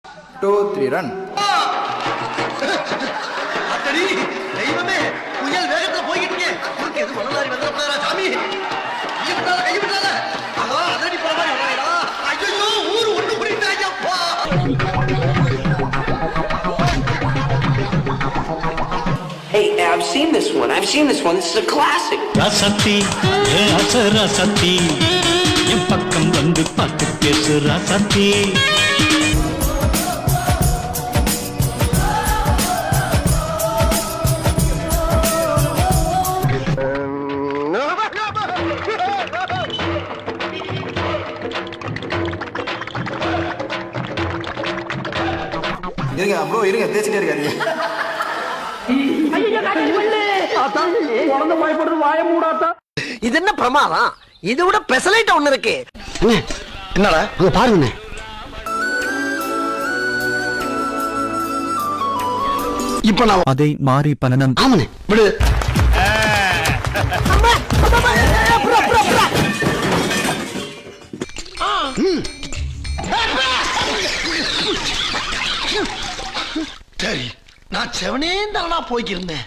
2, 3 run. அத்தடி தெய்வமே புயல் வேகத்துல போய்கிட்டு இருக்கு. எது மணலாரி வந்துடா சாமி. கை விட்டாத ஆஹா அதடி போற மாதிரி வராடா. ஐயோ ஊர் ஒண்ணு குடிட்டாங்கப்பா. Hey, I've seen this one. This is a classic. ராசாத்தி ஏ அச ராசாத்தி என் பக்கம் வந்து பார்த்து பேசு ராசாத்தி. இருங்க ப்ரோ இருங்க தேய்ச்சிட்டே இருக்காதீங்க. இது என்ன பிரமாதம்? இது விட பெசலைட் ஒண்ணு இருக்கு. என்னடா அங்க பாருங்க. இப்ப நான் அதை மாறி பண்ணனம். ஆமனே விடு. சரி நான் செவனே தானா போய்க்கிருந்தேன்.